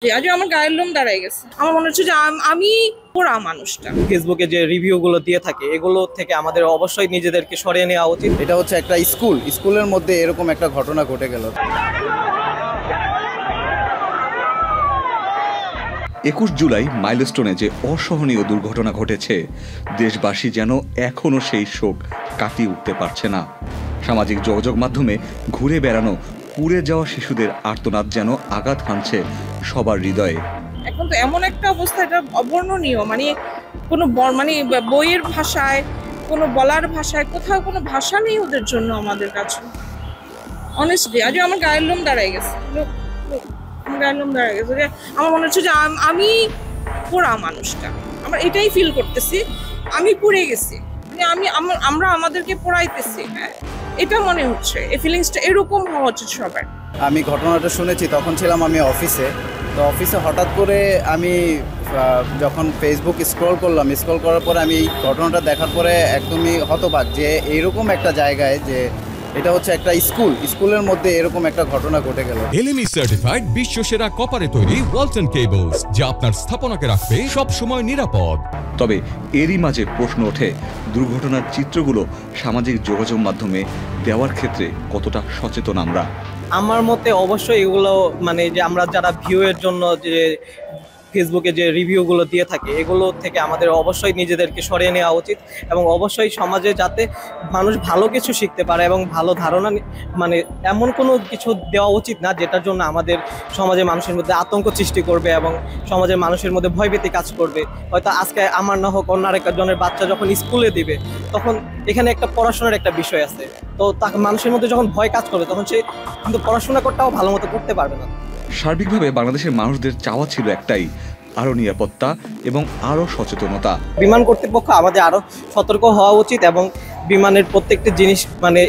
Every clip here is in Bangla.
আজ আমার গায়ের লোম দাঁড়ায় গেছে। আমার মনে হচ্ছে যে আমি পোড়া মানুষটা। ফেসবুকে যে রিভিউগুলো দিয়ে থাকে এগুলো থেকে আমাদের অবশ্যই নিজেদেরকে সরিয়ে নেওয়া উচিত। এটা হচ্ছে একটা স্কুলের মধ্যে এরকম একটা ঘটনা ঘটে গেল। ২১ জুলাই মাইলস্টোনে যে অসহনীয় দুর্ঘটনা ঘটেছে, দেশবাসী যেন এখনো সেই শোক কাটিয়ে উঠতে পারছে না। সামাজিক যোগাযোগ মাধ্যমে ঘুরে বেড়ানো পুড়ে যাওয়া শিশুদের আর্তনাদ যেন আঘাত হানছে সবার হৃদয়ে। এখন তো এমন একটা অবস্থা, এটা অবর্ণনীয়। মানে কোনো মানে বইয়ের ভাষায়, কোনো বলার ভাষায়, কোথাও কোনো ভাষা নেই ওদের জন্য আমাদের কাছে। অনেস্টলি আজ আমার গায়ের লোম দাঁড়ায় গেছে। আমার গায়ের লোম দাঁড়ায় গেছে। আমার মনে হচ্ছে যে আমি পোড়া মানুষটা। আমরা এটাই ফিল করতেছি, আমি পুড়ে গেছি। মানে আমরা আমাদেরকে পোড়াইতেছি। হ্যাঁ, এটা মনে হচ্ছে, এই ফিলিংসটা এরকম হওয়া উচিত সবার। আমি ঘটনাটা শুনেছি, তখন ছিলাম আমি অফিসে। তো অফিসে হঠাৎ করে আমি যখন ফেসবুক স্ক্রল করার পরে আমি এই ঘটনাটা দেখার পরে একদমই হতবাক যে এইরকম একটা জায়গায় যে এটা হচ্ছে একটা স্কুলের মধ্যে এরকম একটা ঘটনা ঘটে গেল। এলএমই সার্টিফাইড বিশ্বসেরা কপারে তৈরি ওয়ালটন কেবলস, যা আপনার স্থাপনাকে রাখবে সব সময় নিরাপদ। তবে এরই মাঝে প্রশ্ন ওঠে, দুর্ঘটনার চিত্রগুলো সামাজিক যোগাযোগ মাধ্যমে দেওয়ার ক্ষেত্রে কতটা সচেতন আমরা। আমার মতে অবশ্যই এগুলো মানে যে আমরা যারা ভিউয়ের জন্য যে ফেসবুকে যে রিভিউগুলো দিয়ে থাকে এগুলো থেকে আমাদের অবশ্যই নিজেদেরকে সরিয়ে নেওয়া উচিত, এবং অবশ্যই সমাজে যাতে মানুষ ভালো কিছু শিখতে পারে এবং ভালো ধারণা মানে এমন কোনো কিছু দেওয়া উচিত না যেটার জন্য আমাদের সমাজে মানুষের মধ্যে আতঙ্ক সৃষ্টি করবে এবং সমাজের মানুষের মধ্যে ভয়ভীতি কাজ করবে। হয়তো আজকে আমার না হোক অন্য আরেকজনের বাচ্চা যখন স্কুলে দিবে, তখন এখানে একটা পড়াশোনার একটা বিষয় আছে। তো তাকে মানুষের মধ্যে যখন ভয় কাজ করবে তখন সে কিন্তু পড়াশোনা করতেও ভালো মতো করতে পারবে না। সার্বিকভাবে বাংলাদেশের মানুষদের চাওয়া ছিল একটাই, আরও নিরাপত্তা এবং আরও সচেতনতা। বিমান কর্তৃপক্ষ আমাদের আরও সতর্ক হওয়া উচিত এবং বিমানের প্রত্যেকটি জিনিস মানে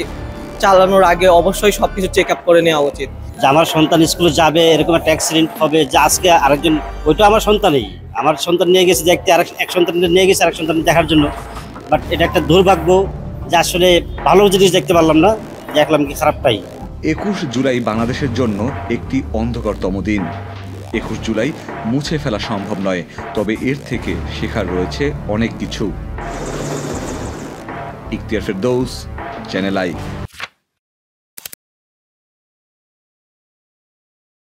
চালানোর আগে অবশ্যই সবকিছু চেক আপ করে নেওয়া উচিত। যে আমার সন্তান স্কুলে যাবে, এরকম একটা অ্যাক্সিডেন্ট হবে, যে আজকে আরেকজন, ওইটা আমার সন্তানই, আমার সন্তান নিয়ে গেছে দেখতে, এক সন্তান নিয়ে গেছে আরেক সন্তান দেখার জন্য। বাট এটা একটা দুর্ভাগ্য যে আসলে ভালো জিনিস দেখতে পারলাম না, দেখলাম কি খারাপটাই। ২১ জুলাই বাংলাদেশের জন্য একটি অন্ধকারতম দিন। ২১ জুলাই মুছে ফেলা সম্ভব নয়, তবে এর থেকে শেখার রয়েছে অনেক কিছু। Ikhtiyar Ferdous, channel I.